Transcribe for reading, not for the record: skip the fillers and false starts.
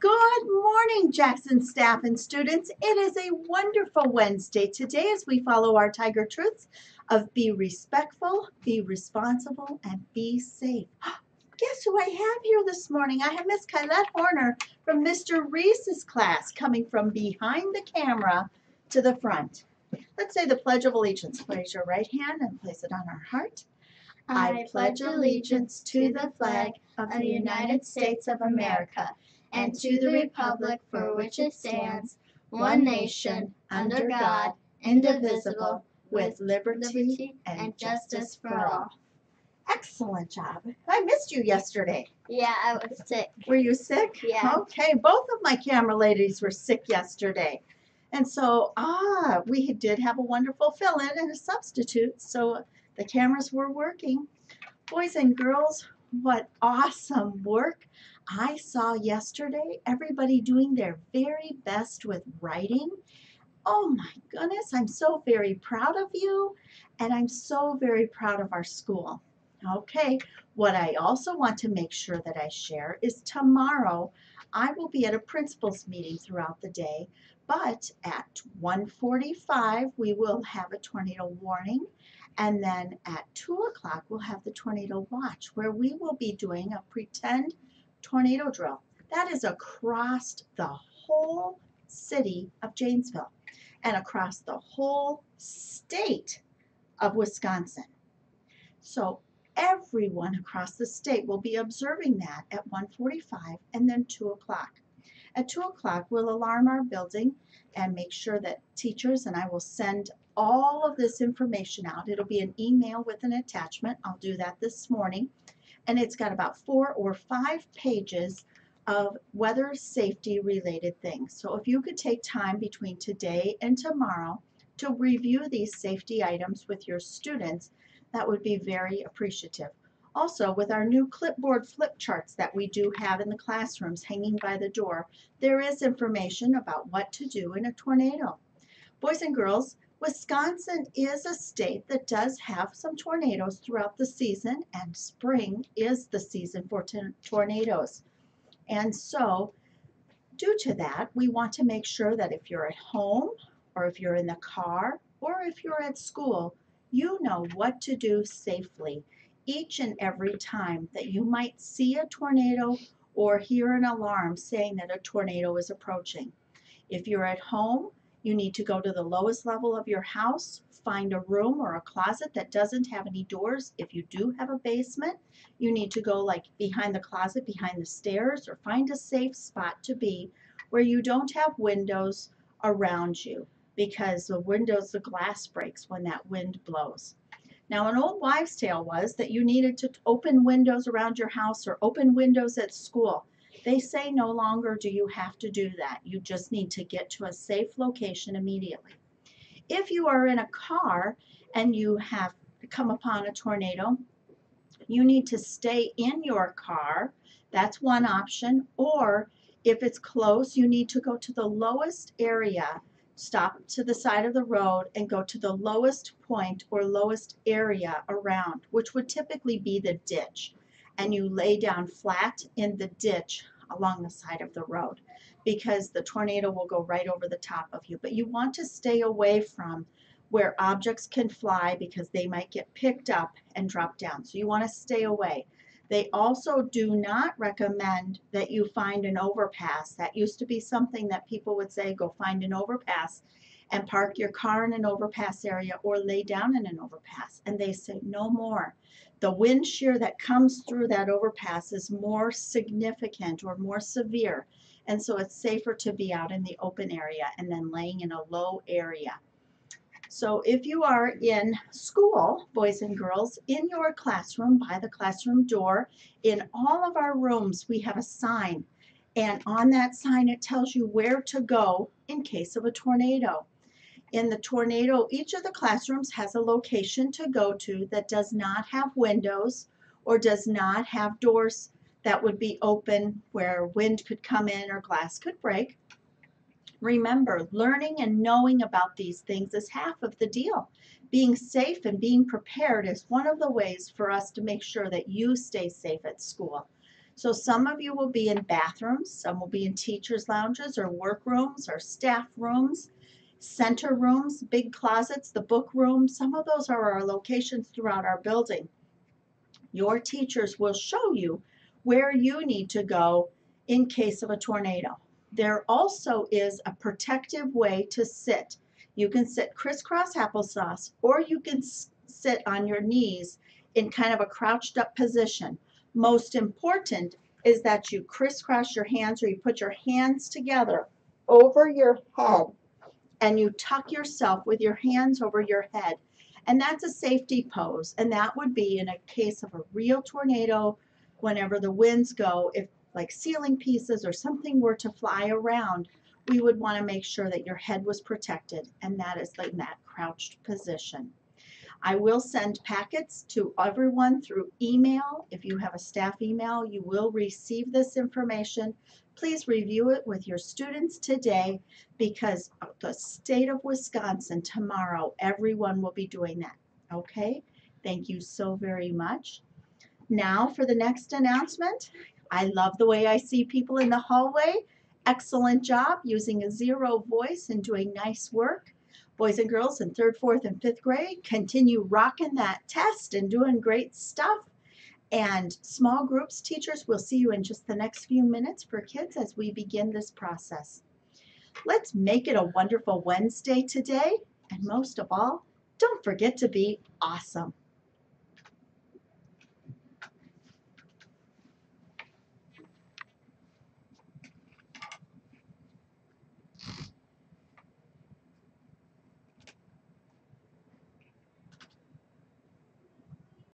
Good morning, Jackson staff and students. It is a wonderful Wednesday today as we follow our Tiger Truths of be respectful, be responsible, and be safe. Guess who I have here this morning? I have Miss Kylette Horner from Mr. Reese's class coming from behind the camera to the front. Let's say the Pledge of Allegiance. Raise your right hand and place it on our heart. I pledge allegiance to the flag of the United States of America and to the republic for which it stands, one nation, under God, indivisible, with liberty and justice for all. Excellent job. I missed you yesterday. Yeah, I was sick. Were you sick? Yeah. Okay, both of my camera ladies were sick yesterday. And so, we did have a wonderful fill-in and a substitute, so the cameras were working. Boys and girls, what awesome work I saw yesterday. Everybody doing their very best with writing. Oh my goodness, I'm so very proud of you, and I'm so very proud of our school. Okay, what I also want to make sure that I share is tomorrow I will be at a principal's meeting throughout the day, but at 1:45 we will have a tornado warning, and then at 2 o'clock we'll have the tornado watch where we will be doing a pretend tornado drill. That is across the whole city of Janesville and across the whole state of Wisconsin. So everyone across the state will be observing that at 1:45 and then 2 o'clock. At 2 o'clock, we'll alarm our building and make sure that teachers, and I will send all of this information out. It'll be an email with an attachment. I'll do that this morning. And it's got about 4 or 5 pages of weather safety related things. So if you could take time between today and tomorrow to review these safety items with your students, that would be very appreciative. Also, with our new clipboard flip charts that we do have in the classrooms hanging by the door, there is information about what to do in a tornado. Boys and girls, Wisconsin is a state that does have some tornadoes throughout the season, and spring is the season for tornadoes. And so, due to that, we want to make sure that if you're at home, or if you're in the car, or if you're at school, you know what to do safely each and every time that you might see a tornado or hear an alarm saying that a tornado is approaching. If you're at home, You need to go to the lowest level of your house, find a room or a closet that doesn't have any doors. If you do have a basement, you need to go like behind the closet, behind the stairs, or find a safe spot to be where you don't have windows around you, because the glass breaks when that wind blows. Now, an old wives' tale was that you needed to open windows around your house or open windows at school. They say no longer do you have to do that. You just need to get to a safe location immediately. If you are in a car and you have come upon a tornado, you need to stay in your car. That's one option. Or if it's close, you need to go to the lowest area, stop to the side of the road and go to the lowest point or lowest area around, which would typically be the ditch. And you lay down flat in the ditch along the side of the road, because the tornado will go right over the top of you. But you want to stay away from where objects can fly, because they might get picked up and drop down. So you want to stay away. They also do not recommend that you find an overpass. That used to be something that people would say, go find an overpass and park your car in an overpass area or lay down in an overpass. And they say no more. The wind shear that comes through that overpass is more significant or more severe. And so it's safer to be out in the open area and then laying in a low area. So if you are in school, boys and girls, in your classroom, by the classroom door, in all of our rooms, we have a sign. And on that sign, it tells you where to go in case of a tornado. In the tornado, each of the classrooms has a location to go to that does not have windows or does not have doors that would be open where wind could come in or glass could break. Remember, learning and knowing about these things is half of the deal. Being safe and being prepared is one of the ways for us to make sure that you stay safe at school. So some of you will be in bathrooms, some will be in teachers' lounges or workrooms or staff rooms, center rooms, big closets, the book room. Some of those are our locations throughout our building. Your teachers will show you where you need to go in case of a tornado. There also is a protective way to sit. You can sit crisscross applesauce, or you can sit on your knees in kind of a crouched up position. Most important is that you crisscross your hands, or you put your hands together over your head and you tuck yourself with your hands over your head. And that's a safety pose. And that would be in a case of a real tornado, whenever the winds go, if like ceiling pieces or something were to fly around, we would want to make sure that your head was protected, and that is in that crouched position. I will send packets to everyone through email. If you have a staff email, you will receive this information. Please review it with your students today, because the state of Wisconsin tomorrow, everyone will be doing that. Okay? Thank you so very much. Now for the next announcement. I love the way I see people in the hallway. Excellent job using a zero voice and doing nice work. Boys and girls in 3rd, 4th, and 5th grade, continue rocking that test and doing great stuff. And small groups, teachers, we'll see you in just the next few minutes for kids as we begin this process. Let's make it a wonderful Wednesday today. And most of all, don't forget to be awesome.